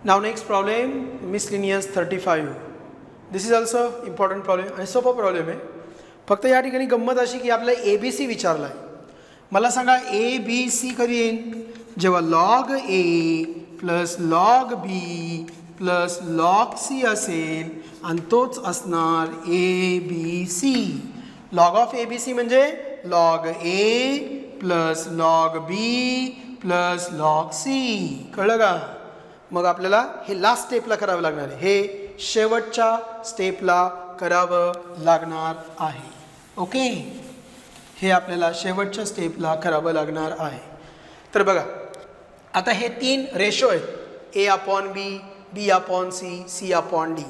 Now next problem, miscellaneous 35. This is also important problem आणि सोपा problem आहे. फक्त या ठिकाणी गंमत अशी की आपल्याला ए बी सी विचारला आहे. मला सांगा ए बी सी कधी येईल? जेव्हा log A plus log B plus log C असेल आणि तोच असणार A B C. Log of A B C म्हणजे log A plus log B plus log C. कळलं का? मग आपल्याला हे लास्ट स्टेपला करावं लागणार आहे, हे शेवटच्या स्टेपला करावं लागणार आहे. ओके, हे आपल्याला शेवटच्या स्टेपला करावं लागणार आहे. तर बघा आता हे तीन रेशो आहेत, A upon B, B upon C, C upon D.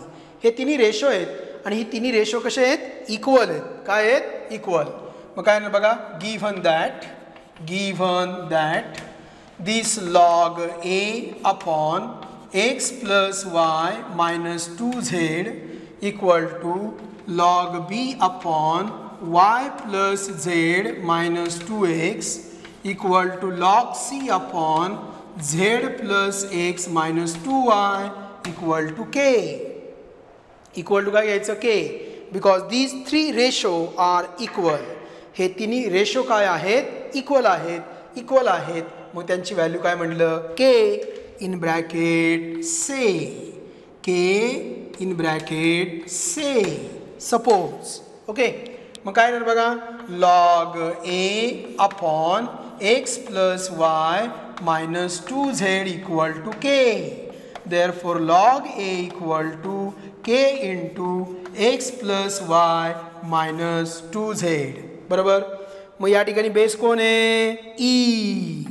हे तिन्ही रेशो आहेत आणि ही तिन्ही रेशो कसे आहेत? इक्वल आहेत. काय आहेत? इक्वल. मग काय ना बघा, given that this log a upon x plus y minus 2z equal to log b upon y plus z minus 2x equal to log c upon z plus x minus 2y equal to k. Equal to काय घ्यायचं? k, because these three ratio are equal. हे तिन्ही ratio काय आहेत? Equal आहेत. मग त्यांची value काय म्हटलं? K in bracket say, K in bracket say. Suppose. Okay, मग काय नाही बघा, log A upon X plus Y minus 2z equal to K. Therefore log A equal to K into X plus Y minus 2z. बरोबर. मग या ठिकाणी base कोण आहे? ई.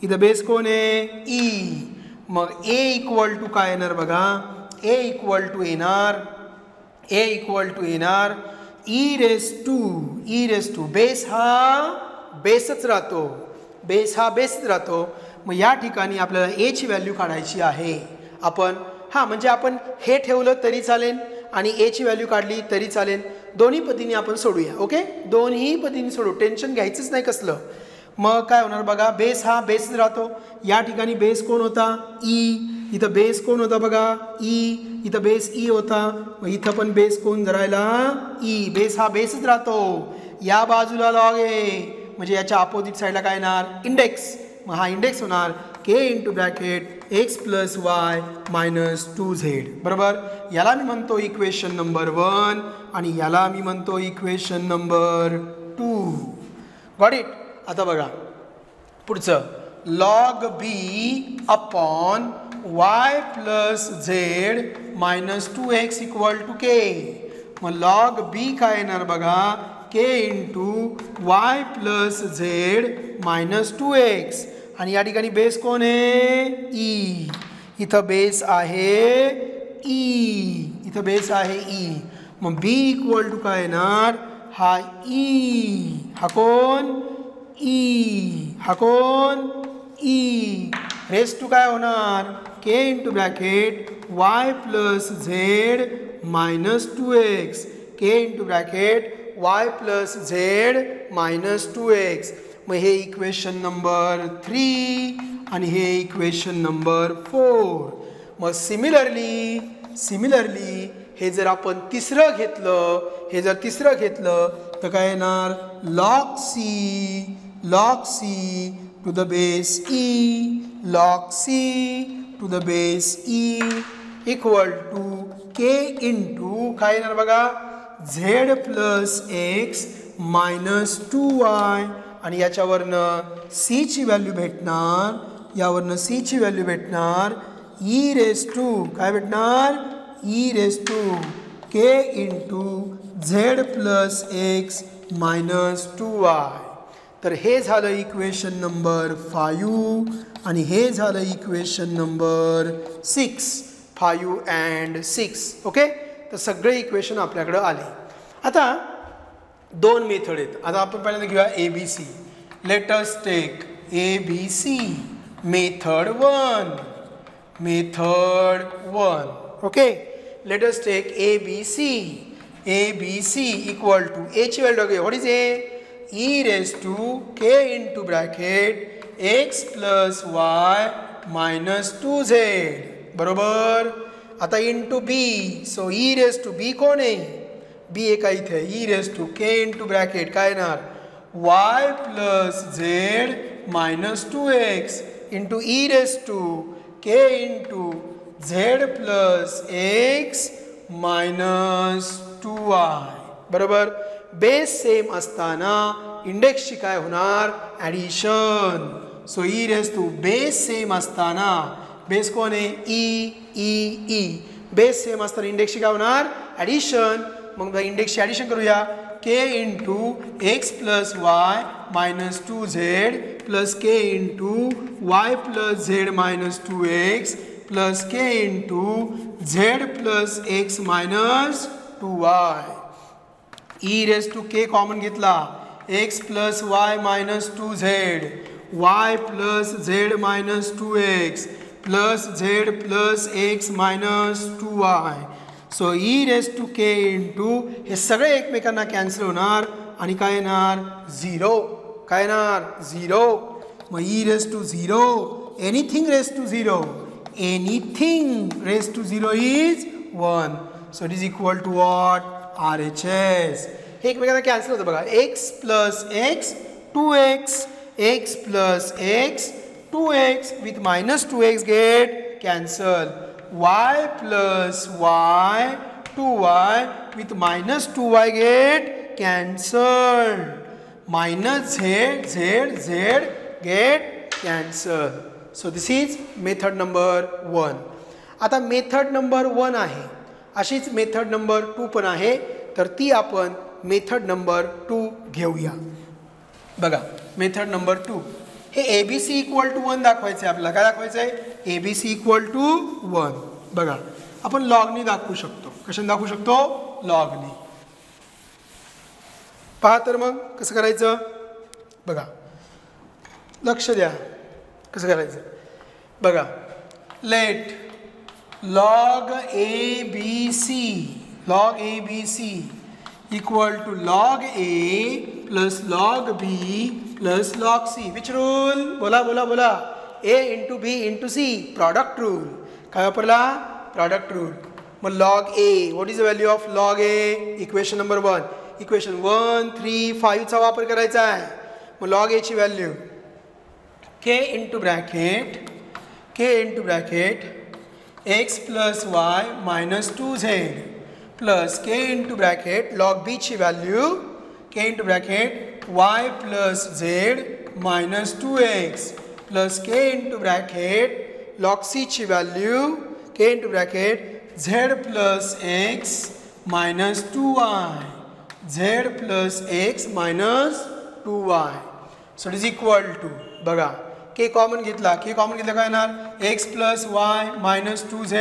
इथं बेस कोण आहे? ई. मग ए इक्वल टू काय येणार बघा? ए इक्वल टू येणार ई रेस टू. बेस हा बेसच राहतो. मग या ठिकाणी आपल्याला ए ची व्हॅल्यू काढायची आहे. आपण म्हणजे आपण हे ठेवलं तरी चालेल आणि ए ची व्हॅल्यू काढली तरी चालेल. दोन्ही पद्धतीने आपण सोडूया. ओके, दोन्ही पद्धतीने सोडू, टेन्शन घ्यायचंच नाही कसलं. मग काय होणार बघा, बेस हा बेसच राहतो. या ठिकाणी बेस कोण होता? ई. इथं बेस कोण होता बघा? ई. इथं बेस ई होता. मग इथं पण बेस कोण धरायला? ई. बेस हा बेसच राहतो. या बाजूला लॉग ए म्हणजे याच्या अपोजिट साईडला काय येणार? इंडेक्स. मग हा इंडेक्स होणार K into bracket X plus Y minus 2z. बरोबर. याला मी म्हणतो इक्वेशन नंबर 1 आणि याला मी म्हणतो इक्वेशन नंबर 2. Got it. आता बघा पुढचं, log B upon Y plus Z minus 2x equal to K. मग लॉग बी काय येणार बघा? K into Y plus Z minus 2x. आणि या ठिकाणी बेस कोण आहे? ई. इथं बेस आहे ई. मग बी इक्वल टू काय येणार? हा ई. हा कोण? ई. रेस टू काय होणार? K into bracket Y plus Z minus 2x. K into bracket Y plus Z minus 2x. मग हे इक्वेशन नंबर 3 आणि हे इक्वेशन नंबर 4. मग सिमिलरली हे जर आपण तिसरं घेतलं तर काय येणार? Log C to the base e, log C to the base e equal to K into काय येणार बघा? Z plus x minus 2y. आणि याच्यावरनं सी ची व्हॅल्यू भेटणार, ई रेस टू काय भेटणार? E raise to K into Z plus x minus 2y. तर हे झालं इक्वेशन नंबर 5 आणि हे झालं इक्वेशन नंबर 6. 5 and 6. ओके, तर सगळे इक्वेशन आपल्याकडे आले. आता दोन मेथड आहेत. आता आपण पहिल्यांदा घेऊया A B C. Let us take A B C method 1. Okay, let us take A B C equal to A ची व्हॅल्यू घे. What is A? E raise to K into bracket X plus Y minus 2z. बरोबर. आता into B, so e raise to B कोण आहे, B एका इथे e raise to K into bracket काय येणार Y plus Z minus 2x into E raise to K into Z plus x minus 2y. बरोबर. Base same असताना इंडेक्सची काय होणार addition. So e raise to base same असताना base कोण आहे e e e, base same असताना इंडेक्सची काय होणार ॲडिशन. मग इंडेक्सची ॲडिशन करूया K into X plus Y minus 2z plus K into Y plus Z minus 2x plus K into Z plus x minus 2y. E raise to K common घेतला x plus Y minus 2z y plus Z minus 2x plus z plus x minus 2y. So e raise to K into हे सगळे एकमेकांना cancel होणार आणि काय येणार 0. काय येणार 0. मग e raise to 0 anything raise to 0 anything raise to 0 is 1. So it is equal to what RHS. हे एकमेकांना कॅन्सल होतं बघा. X plus x 2x x plus x 2x with minus 2x get cancel. y plus y 2y with minus 2y get cancelled. Minus z get cancelled. So this is method number 1. आता method number 1 आहे, अशीच method number 2 पण आहे, तर ती आपण method number 2 घेऊया. बघा मेथड नंबर 2 हे ABC इक्वल टू 1 दाखवायचं आहे आपल्याला. काय दाखवायचं आहे ABC इक्वल टू 1. बघा आपण लॉगनी दाखवू शकतो. कशाने दाखवू शकतो लॉगनी. पहा तर मग कसं करायचं बघा, लक्ष द्या कसं करायचं बघा. Let log ABC equal to log A plus log B plus log C. Which rule? बोला बोला बोला. A into B into C. Product rule. काय वापरला product rule. मग log A. What is the value of log A? Equation number 1. Equation 1, 3, 5 चा वापर करायचा आहे. मग log A ची value K into bracket x plus y minus 2z plus k into bracket log B ची value k into bracket y plus z minus 2x plus k into bracket log C ची value k into bracket z plus x minus 2y z plus x minus 2y. So it is equal to बघा k common घेतला काय येणार x plus Y minus 2z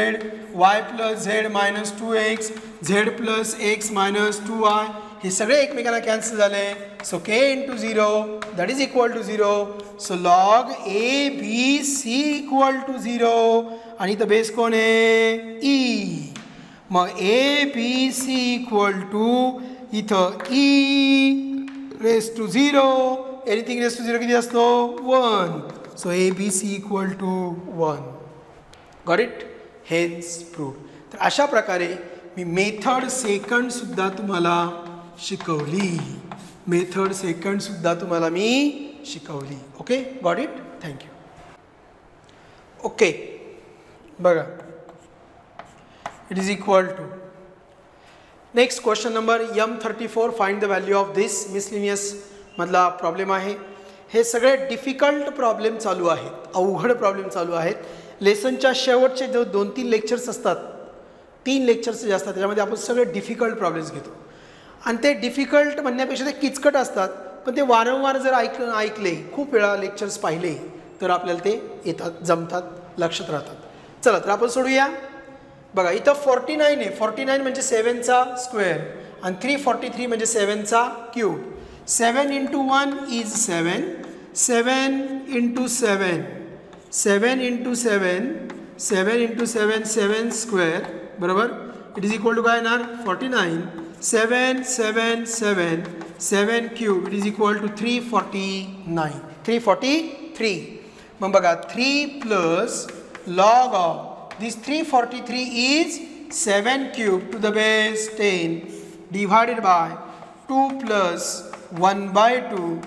y plus Z minus 2x z plus x minus 2y. हे सगळे एकमेकांना cancel झाले. So k into 0 that is equal to 0. So log ABC equal to 0 आणि इथं बेस कोण आहे e. मग ABC इक्वल टू इथं e raise to 0 anything raise to 0 किती असतो 1. So ABC equal to 1. Got it? Hence proved. तर अशा प्रकारे मी मेथड सेकंड सुद्धा तुम्हाला शिकवली. Okay got it. Thank you. Okay बघा it is equal to next question number M34. Find the value of this miscellaneous मधला प्रॉब्लेम आहे. हे सगळे डिफिकल्ट प्रॉब्लेम चालू आहेत, अवघड प्रॉब्लेम चालू आहेत. लेसनच्या शेवटचे जो 2-3 लेक्चर्स असतात, 3 लेक्चर्स जे असतात त्याच्यामध्ये आपण सगळे डिफिकल्ट प्रॉब्लेम्स घेतो. आणि ते डिफिकल्ट म्हणण्यापेक्षा ते किचकट असतात, पण ते वारंवार जर ऐकले खूप वेळा लेक्चर्स पाहिले तर आपल्याला ते येतात, जमतात, लक्षात राहतात. चला तर आपण सोडूया. बघा इथं 49 आहे. 49 म्हणजे 7चा स्क्वेअर आणि 343 म्हणजे 7चा cube. 7 into 1 is 7. 7 into 7. 7 into 7. 7 into 7. 7 square. बरोबर. It is equal to काय येणार 49. 7 7 7 7 cube. It is equal to 349. 343. मग बघा 3 plus log of this 343 is 7 cube to the base 10 divided by 2 plus 1 by 2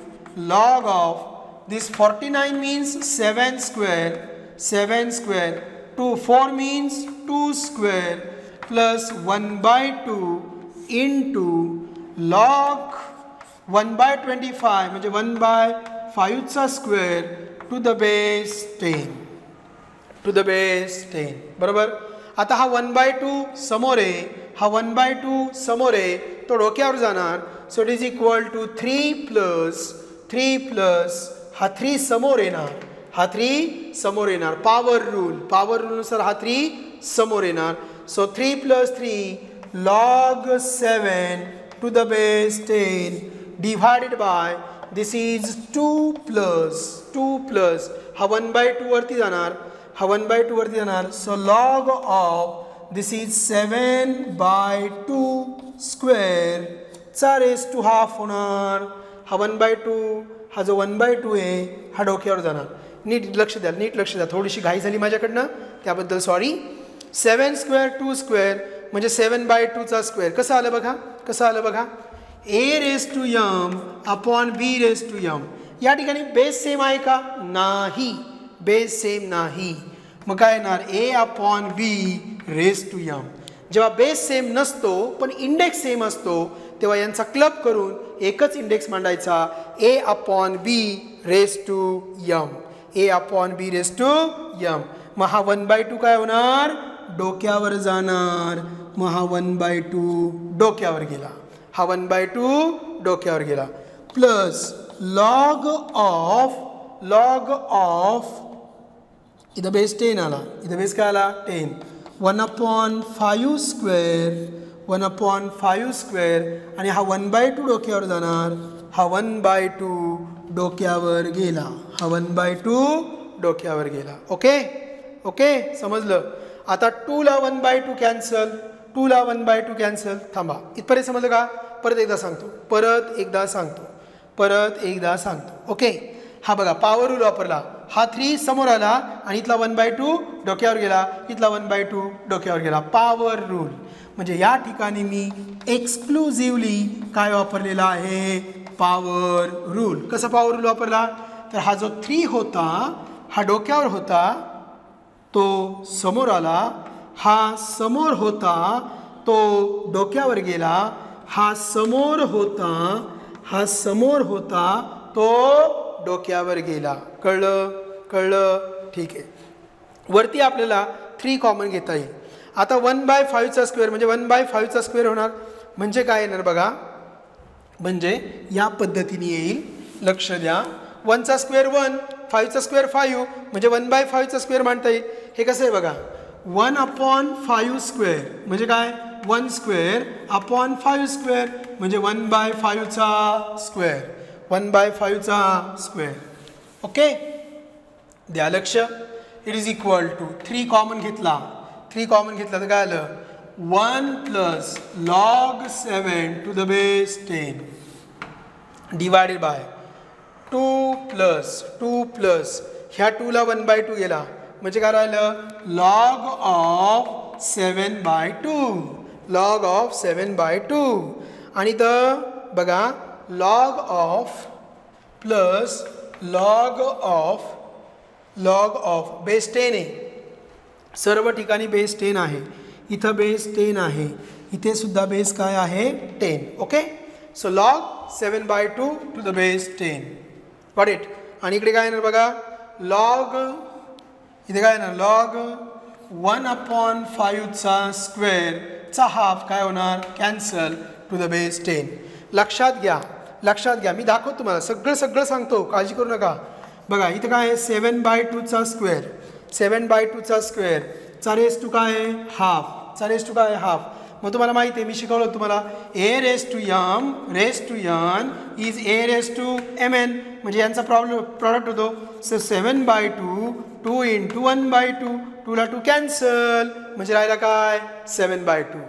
log of this 49 means 7 square 2 4 means 2 square plus 1 by 2 into log 1 by 25 म्हणजे 1 by 5 चा square to the base 10 बरोबर. आता हा 1 by 2 समोर आहे, हा 1 by 2 समोर आहे, तो डोक्यावर जाणार. So it is equal to 3 plus हा 3 समोर येणार, हा 3 समोर येणार. पॉवर रूलनुसार हा 3 समोर येणार. So 3 plus 3 log 7 to the base 10 divided by this is 2 plus हा 1 by 2 वरती जाणार, हा 1 by 2 वरती जाणार. So log of this is 7 by 2 square चा रेस टू हाफ होणार. हा 1 by 2 हा जो 1 by 2 आहे हा डोक्यावर जाणार. नीट लक्ष द्या, थोडीशी घाई झाली माझ्याकडनं, त्याबद्दल सॉरी. 7 square 2 square म्हणजे 7 by 2 चा स्क्वेअर. कसं आलं बघा, a raise to m upon b raise to m. या ठिकाणी बेस सेम आहे का? नाही, बेस सेम नाही. मग काय येणार? a upon b raise to m. जेव्हा बेस सेम नसतो पण इंडेक्स सेम असतो तेव्हा यांचा क्लब करून एकच इंडेक्स मांडायचा, a upon b raise to m. a upon b raise to m. मग हा 1 by 2 काय होणार? डोक्यावर जाणार. मग हा 1 by 2 डोक्यावर गेला, हा 1 by 2 डोक्यावर गेला. प्लस लॉग ऑफ इथं बेस 10 आला, इथं बेस काय आला? 10. 1 upon 5 स्क्वेअर आणि हा 1 by 2 डोक्यावर जाणार, हा 1 by 2 डोक्यावर गेला, हा 1 by 2 डोक्यावर गेला. ओके समजलं. आता 2 ला 1 by 2 कॅन्सल, 2 ला 1 by 2 कॅन्सल. थांबा, इथपर्यंत समजलं का? परत एकदा सांगतो. ओके, हा बघा पॉवर रूल वापरला, हा 3 समोर आला आणि इथला 1 by 2 डोक्यावर गेला, इथला 1 by 2 डोक्यावर गेला. पॉवर रूल म्हणजे या ठिकाणी मी एक्सक्लुझिव्हली काय वापरलेला आहे? Power rule. कसा पॉवर रूल वापरला? तर हा जो 3 होता हा डोक्यावर होता, तो समोर आला, हा समोर होता तो डोक्यावर गेला, हा समोर होता तो डोक्यावर गेला. कळलं? ठीक आहे. वरती आपल्याला 3 कॉमन घेता येईल. आता 1 by 5 चा स्क्वेअर म्हणजे 1 by 5 चा स्क्वेअर होणार म्हणजे काय येणार बघा, म्हणजे या पद्धतीने येईल. लक्ष द्या. 1 चा स्क्वेअर 1, 5 चा स्क्वेअर 5 म्हणजे 1 by 5 चा स्क्वेअर मांडता येईल. हे कसं आहे बघा, 1 upon 5 स्क्वेअर म्हणजे काय? 1 स्क्वेअर अपॉन 5 स्क्वेअर म्हणजे 1 by 5 चा स्क्वेअर, 1 by 5 चा स्क्वेअर. ओके, द्या लक्ष. It is equal to 3 common घेतला तर काय आलं? 1 plus log 7 to the base 10 divided by 2 plus ह्या 2 ला 1 by 2 गेला म्हणजे काय राहिलं? log of 7 by 2 आणि तर बघा log of plus log of base 10 आहे. सर्व ठिकाणी बेस 10 आहे. इथं बेस 10 आहे, इथे सुद्धा बेस काय आहे? 10. Okay, so log 7 by 2 to the base 10. Got it. आणि इकडे काय येणार बघा, इथे काय येणार? log 1 upon 5 चा स्क्वेअर चा हाफ काय होणार? Cancel to the base 10. लक्षात घ्या. मी दाखवतो तुम्हाला, सगळं सांगतो, काळजी करू नका. बघा इथं काय आहे? 7 by 2 चा स्क्वेअर, 7 by 2 चा स्क्वेअर चा रेस टू काय आहे? हाफ. मग तुम्हाला माहिती आहे, मी शिकवलं तुम्हाला, a raised to m raised to n is a raised to mn म्हणजे यांचा प्रॉडक्ट होतो. सो 7 by 2 2 into 1 by 2 2 ला 2 कॅन्सल म्हणजे राहिला काय? 7 by 2.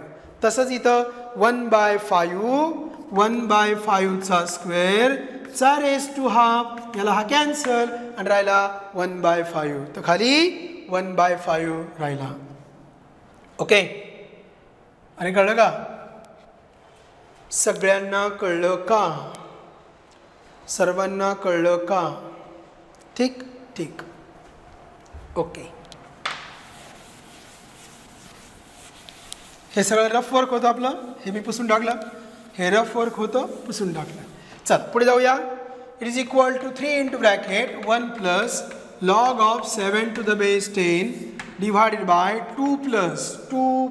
तसंच इथं 1 by 5 चा स्क्वेअर चा रेस टू हाफ, याला हा कॅन्सल आणि राहिला 1 by 5. तर खाली 1 by 5 राहिला. ओके, आणि कळलं का? सगळ्यांना कळलं का? सर्वांना कळलं का? ठीक ठीक, ओके. हे सगळं रफ वर्क होतं आपलं, हे मी पुसून टाकलं. हे रफ वर्क होतं, पुसून टाकलं. चल पुढे जाऊया. It is equal to 3 into bracket 1 plus log of 7 to the base 10 divided by 2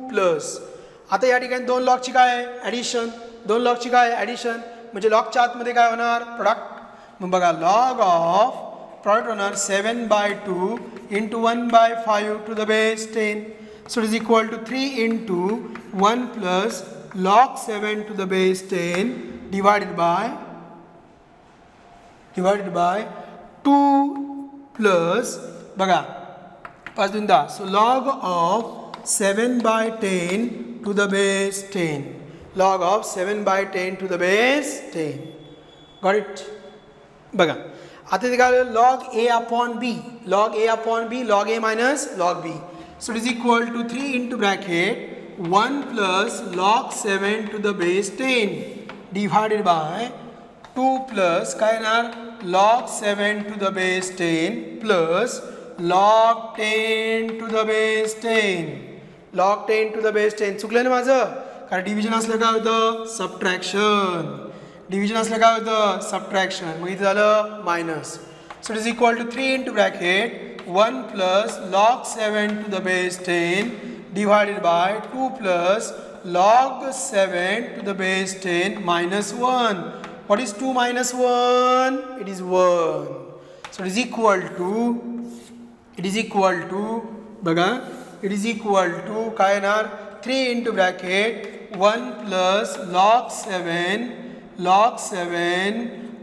plus. आता या ठिकाणी 2 लॉगची काय आहे? ॲडिशन. 2 लॉगची काय आहे? ॲडिशन. म्हणजे लॉगच्या आतमध्ये काय होणार? प्रोडक्ट. मग बघा, लॉग ऑफ प्रोडक्ट होणार 7/2 into 1/5 to the base 10. So it is equal to 3 into 1 plus log 7 to the base 10 divided by 2 plus बघा 5 2 10. So log of 7/10 to the base 10. Log of 7/10 to the base 10. Got it? बघा आता ते काय? log a upon b. Log a upon b, log a minus log b. So it is equal to 3 into bracket 1 plus log 7 to the base 10 divided by 2 plus काय येणार? log 7 to the base 10 plus log 10 to the base 10. log 10 to the base 10. चुकलं ना माझं? कारण division असलं काय होतं? Subtraction. Division असलं काय होतं? सबट्रॅक्शन. मग इथे झालं minus. So it is equal to 3 into bracket 1 plus log 7 to the base 10 divided by 2 plus log 7 to the base 10 minus 1. What is 2 minus 1? It is 1. So it is equal to बघा, it is equal to काय येणार? 3 into bracket 1 plus log 7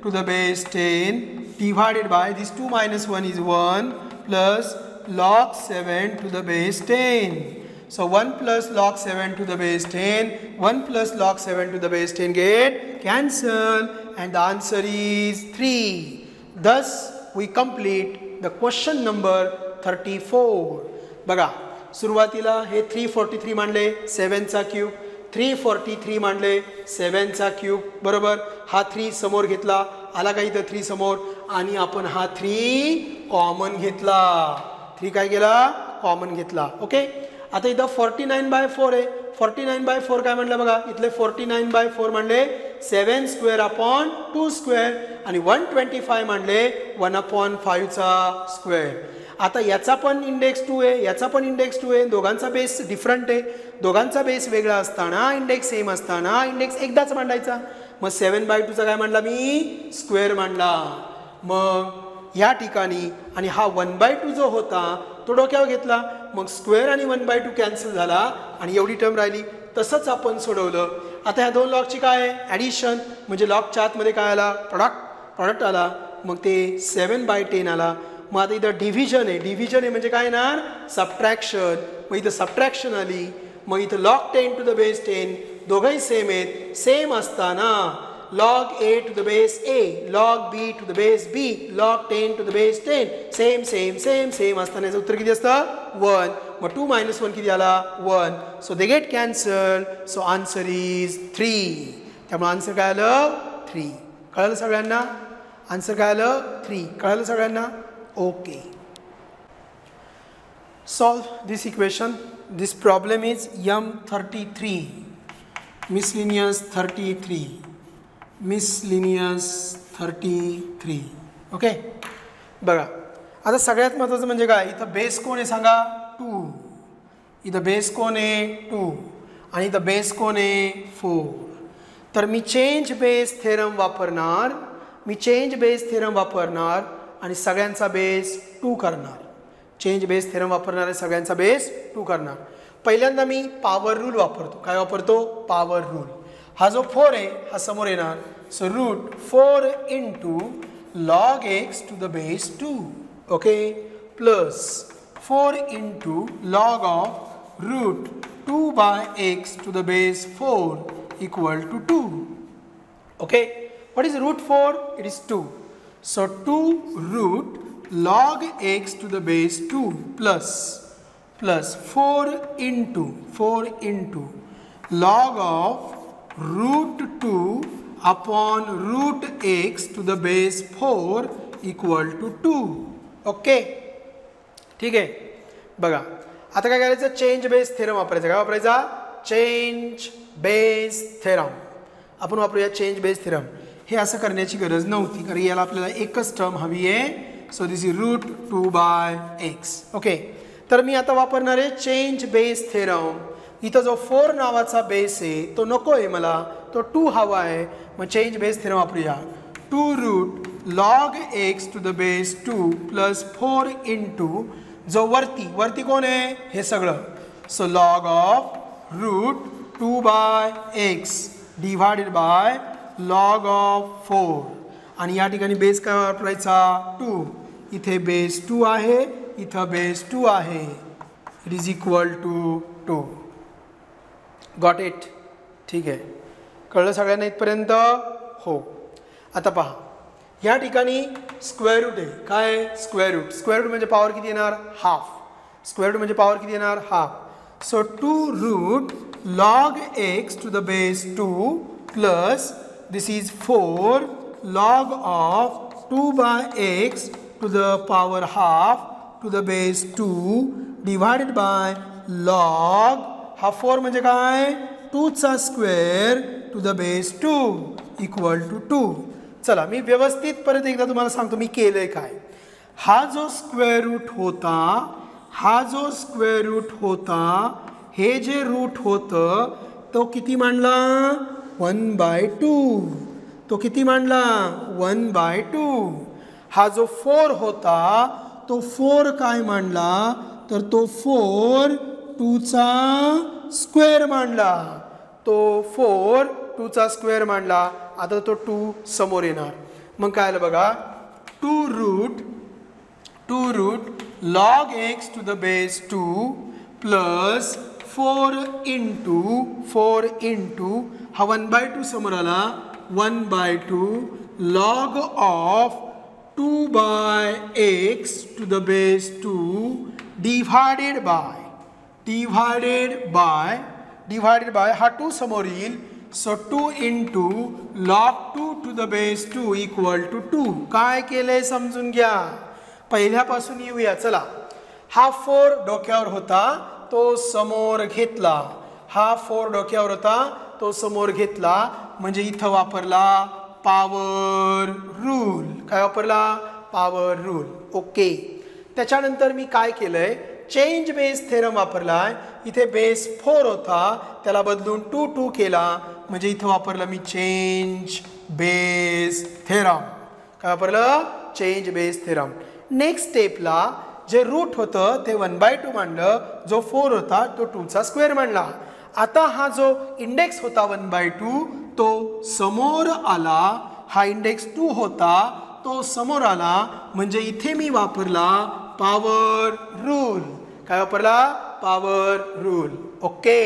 to the base 10 divided by this 2 minus 1 is 1 plus log 7 to the base 10. So 1 plus log 7 to the base 10, 1 plus log 7 to the base 10 get cancelled and the answer is 3. Thus we complete the question number 34. बघा, सुरुवातीला हे 343 मांडले 7 चा cube, 343 मांडले 7 चा cube, बरोबर. हा 3 समोर घेतला, आला का इथं 3 समोर, आणि आपण हा 3 कॉमन घेतला. 3 काय केला? कॉमन घेतला. ओके. आता इथं 49/4 आहे. 49/4 काय म्हणलं बघा, इथले 49/4 म्हणले 7 स्क्वेअर अपॉन 2 स्क्वेअर, आणि 125 म्हणले 1/5 चा स्क्वेअर. आता याचा पण इंडेक्स 2 आहे, याचा पण इंडेक्स 2 आहे. दोघांचा बेस डिफरंट आहे. दोघांचा बेस वेगळा असताना, इंडेक्स सेम असताना इंडेक्स एकदाच मांडायचा. मग 7/2 काय मांडला मी? स्क्वेअर मांडला. मग या ठिकाणी आणि हा 1/2 जो होता तो डोक्यावर घेतला. मग स्क्वेअर आणि 1/2 कॅन्सल झाला आणि एवढी टर्म राहिली. तसंच आपण सोडवलं. आता ह्या 2 लॉगची काय आहे? ॲडिशन. म्हणजे लॉगच्या आतमध्ये काय आला? प्रॉडक्ट आला. मग ते 7/10 आला. मग आता इथं डिव्हिजन आहे म्हणजे काय येणार? सबट्रॅक्शन. मग इथं सबट्रॅक्शन आली. मग इथं log 10 to the base 10 दोघंही सेम आहेत. सेम असताना log a to the base a, log b to the base b, log 10 to the base 10 same असताना याचं उत्तर किती असतं? 1. मग 2 minus 1 किती आला? 1. So they get cancel. So answer is 3. त्यामुळे आन्सर काय आलं? 3. कळलं सगळ्यांना? आन्सर काय आलं? 3. कळलं सगळ्यांना? Okay. Solve this equation. This problem is M33, miscellaneous 33. Okay. बघा, आता सगळ्यात महत्त्वाचं म्हणजे काय? इथं बेस कोण आहे सांगा? 2. इथं बेस कोण आहे? 2. आणि इथं बेस कोण आहे? 4. तर मी चेंज बेस थेरम वापरणार आणि सगळ्यांचा बेस 2 करणार. चेंज बेस थेरम वापरणार आहे, सगळ्यांचा बेस 2 करणार. पहिल्यांदा मी पॉवर रूल वापरतो. काय वापरतो? Power rule. हा जो 4 आहे हा समोर येणार. So root 4 into log x to the base 2. Okay. Plus 4 into log of root 2/x to the base 4 equal to 2. Okay. What is root 4? It is 2. So 2 root log x to the base 2 plus plus 4 into log of root 2 upon root x to the base 4 equal to 2. Okay, ठीक आहे. बघा आता काय करायचं, change base theorem वापरायचा. काय वापरायचा, change base theorem. आपण वापरूया चेंज बेस थेरम. हे असं करण्याची गरज नव्हती कारण याला आपल्याला एकच टर्म हवी आहे. So this is root 2/x. Okay, तर मी आता वापरणार आहे चेंज बेस थेरम. इथं जो 4 नावाचा बेस आहे तो नको आहे मला, तो 2 हवा आहे. मग चेंज बेस थेरम वापरूया. 2 root log x to the base 2 plus 4 into जो वरती कोण आहे हे सगळं. So log of root 2/x divided by log of 4 आणि या ठिकाणी बेस काय वापरायचा, 2. इथे बेस 2 आहे, इथं बेस 2 आहे. It is equal to 2. Got it, ठीक आहे. कळलं सगळ्यांना इथपर्यंत, हो. आता पहा या ठिकाणी स्क्वेअर रूट आहे. काय स्क्वेअर रूट म्हणजे पॉवर किती येणार, हाफ. स्क्वेअर रूट म्हणजे पॉवर किती येणार, half. So 2 root log x to the base 2 plus this is 4 log of 2/x to the power half to the base 2 divided by log हा 4 म्हणजे काय, 2चा square to the base 2 equal to 2. चला मी व्यवस्थित परत एकदा तुम्हाला सांगतो मी केलंय काय. हा जो स्क्वेअर रूट होता हे जे रूट होतं तो किती मांडला, 1/2. तो किती मांडला, 1/2. हा जो 4 होता तो 4 काय मांडला, तर तो 4 2चा स्क्वेअर मांडला. तो 4 2चा स्क्वेअर मांडला. आता तो 2 समोर येणार. मग काय आलं बघा, 2 root log x to the base 2 plus 4 into हा 1/2 समोर आला, 1/2 log of 2/x to the base 2 divided by हा 2 समोर येईल. So 2 into log 2 to the base 2 equal to 2. काय केलंय समजून घ्या. पहिल्यापासून येऊया. चला, हा 4 डोक्यावर होता तो समोर घेतला. हा 4 डोक्यावर होता तो समोर घेतला म्हणजे इथं वापरला पॉवर रूल. काय वापरला, पॉवर रूल. ओके, त्याच्यानंतर मी काय केलंय, चेंज बेस थेरम वापरलाय. इथे बेस 4 होता त्याला बदलून 2 केला म्हणजे इथं वापरला मी चेंज बेस थेरम. काय वापरलं, चेंज बेस थेरम. नेक्स्ट स्टेपला जे रूट होतं ते 1/2 मांडलं, जो 4 होता तो 2चा स्क्वेअर मांडला. आता हा जो इंडेक्स होता 1/2 तो समोर आला. हा इंडेक्स 2 होता तो समोर आला म्हणजे इथे मी वापरला पॉवर रूल. काय वापरला, पॉवर रूल. ओके,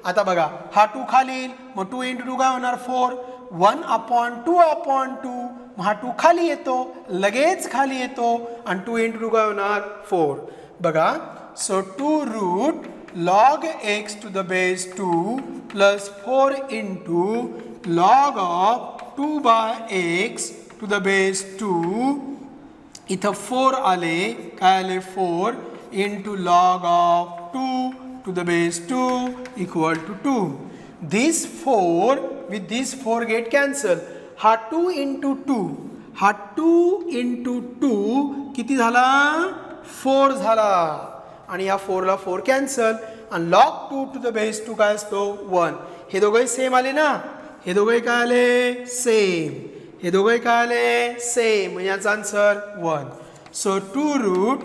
आता बघा हा 2 खाली येईल मग 2 इंटू 2 काय होणार, 4. 1/2 हा 2 खाली येतो, लगेच खाली येतो आणि 2 इंटू 2 काय होणार, 4. बघा, so 2 root log x to the base 2 plus 4 into log of 2/x to the base 2 इथं 4 आले. काय आले, 4 into log of 2 to the base 2 equal to 2. This 4 with this 4 get cancel. हा 2 into 2 किती झाला, 4 झाला आणि या 4 ला 4 कॅन्सल आणि log 2 to the base 2 काय असतो, 1. हे दोघंही सेम आले ना, हे दोघंही काय आले, सेम. हे दोघंही काय आले, सेम. म्हणजे याचा answer 1. So 2 root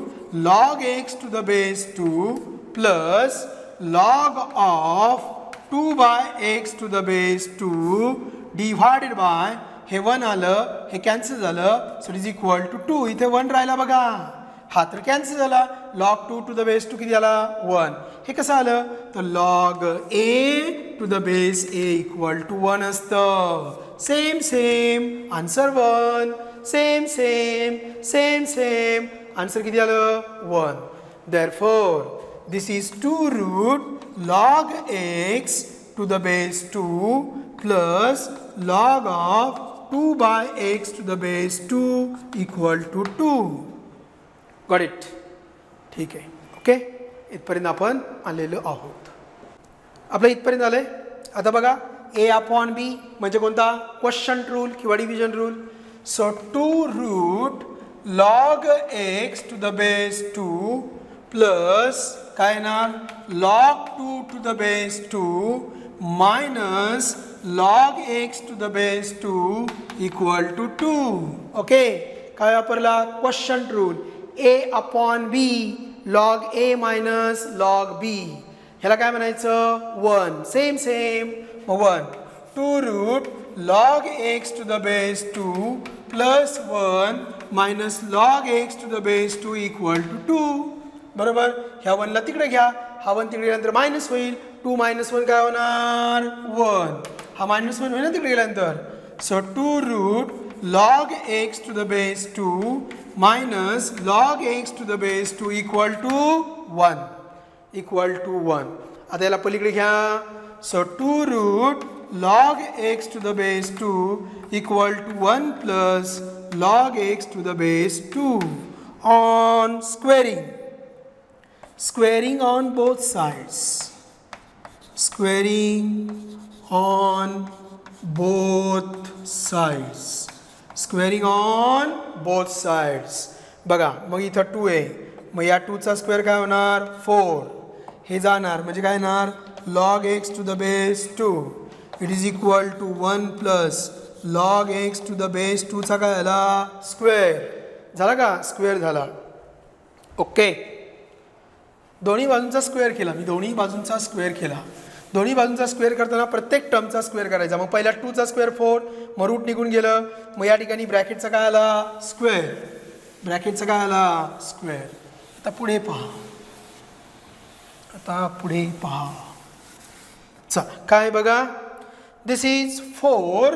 log x to the base 2 plus log of 2/x to the base 2 divided by हे 1 आलं, हे कॅन्सल झालं. So it is equal to 2. इथे 1 राहिला बघा, हा तर कॅन्सल झाला. log 2 to the base 2 किती आला, 1. हे कसं आलं, तर log a to the base a equal to 1 असतं. Same answer 1. सेम आन्सर किती आलं, 1. Therefore this is 2 root log x to the base 2 plus log of 2 by x to the base 2 equal to 2. Got it? ठीक आहे. Okay, इथपर्यंत आपण आलेलो आहोत. आपलं इथपर्यंत आलंय. आता बघा a upon b म्हणजे कोणता? क्वेश्चन रूल किंवा division rule. So 2 root log x to the base 2 plus काय येणार? log 2 to the base 2 minus log x to the base 2 equal to 2. Okay, काय वापरला? Question rule. a upon b log a minus log b. ह्याला काय म्हणायचं? 1. Same 1. 2 root log x to the base 2 plus 1 minus log x to the base 2 equal to 2. बरोबर. ह्या 1 ला तिकडे घ्या, हा 1 तिकडे गेल्यानंतर मायनस होईल. 2 minus 1 काय होणार? 1. हा मायनस 1 होईल ना तिकडे गेल्यानंतर. So 2 root log x to the base 2 minus log x to the base 2 equal to 1. equal to 1. आता याला पलीकडे घ्या. So 2 root log x to the base 2 equal to 1 plus log x to the base 2 on squaring. Squaring on both sides. Squaring on both sides. Squaring on both sides. बघा मग इथं 2 आहे. मग या 2 चा स्क्वेअर काय होणार? 4. हे जाणार म्हणजे काय येणार? log x to the base 2. It is equal to 1 plus log x to the base 2 चा काय झाला? स्क्वेअर झाला का? स्क्वेअर झाला. ओके, दोन्ही बाजूंचा स्क्वेअर केला मी. दोन्ही बाजूंचा स्क्वेअर केला. दोन्ही बाजूंचा स्क्वेअर करताना प्रत्येक टर्मचा स्क्वेअर करायचा. मग पहिला 2 चा स्क्वेअर 4, मग रूट निघून गेलं. मग या ठिकाणी ब्रॅकेटचा काय आला? स्क्वेअर. ब्रॅकेटचा काय आला? स्क्वेअर. आता पुढे पहा. काय बघा? This is 4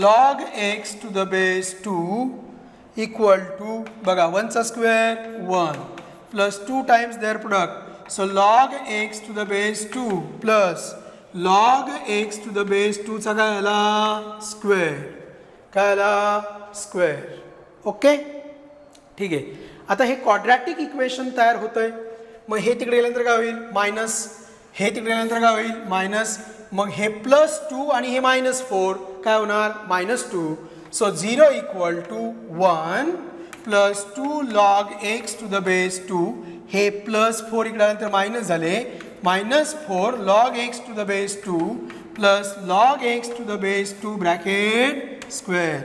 log x to the base 2 equal to बघा 1 चा square 1 plus 2 times their product. So log x to the base 2 plus log x to the base 2 चा काय आला? स्क्वेअर. काय आला? स्क्वेअर. ओके, ठीक आहे. आता हे क्वाड्रॅटिक इक्वेशन तयार होतंय. मग हे तिकडे गेल्यानंतर काय होईल? मायनस. हे तिकडे गेल्यानंतर काय होईल? मायनस. मग हे +2 आणि हे -4 काय होणार? -2. So 0 equal to 1 plus 2 log x to the base 2. हे +4 इकडे आल्यानंतर मायनस झाले. -4 log x to the base 2 plus log x to the base 2 bracket square.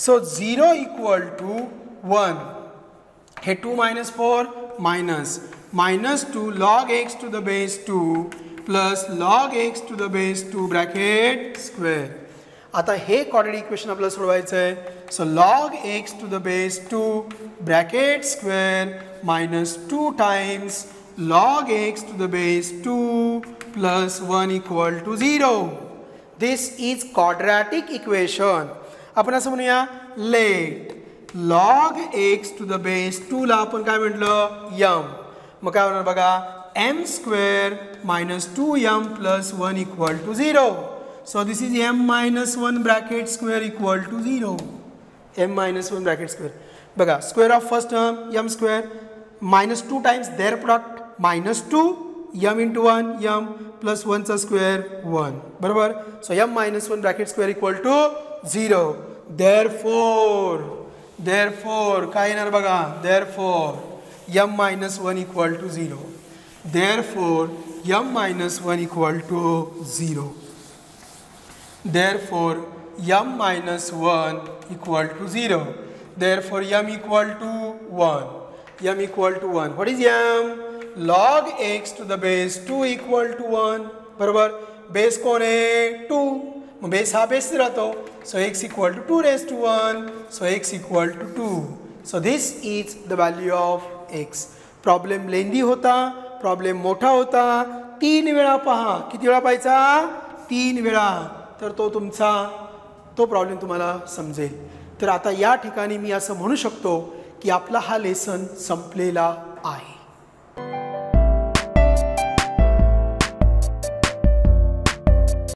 So 0 equal to 1. हे 2 - 4 -2 log x to the base 2 plus log x to the base 2 bracket square. आता हे quadratic equation आपल्याला सोडवायचं आहे. So log x to the base 2 bracket square -2 times log x to the base 2 plus 1 equal to 0. This is quadratic equation. आपण असं म्हणूया, late log x to the base 2 ला आपण काय म्हटलं? m. मग काय होणार बघा? m square minus 2m plus 1 equal to 0. So this is m minus 1 bracket square equal to 0. m minus 1 bracket square. बघा, square of first term m square minus 2 times their product -2 m into 1 m plus 1 चा square 1. बरोबर. So m minus 1 bracket square equal to 0. Therefore काय येणार बघा? Therefore m minus 1 equal to 0. Therefore m minus 1 equal to 0. Therefore m minus 1 equal to 0. Therefore m equal to 1. m equal to 1. What is m? Log x to the base 2 equal to 1. बरोबर. Base कोण आहे? 2. मग base हा base राहतो. So x equal to 2 raised to 1. So x equal to 2. So this is the value of x. Problem lengthy होता. Problem मोठा होता. 3 वेळा पहा. किती वेळा पाहायचा? 3 वेळा. तर तो प्रॉब्लेम तुम्हाला समजेल. तर आता या ठिकाणी मी असं म्हणू शकतो की आपला हा लेसन संपलेला आहे.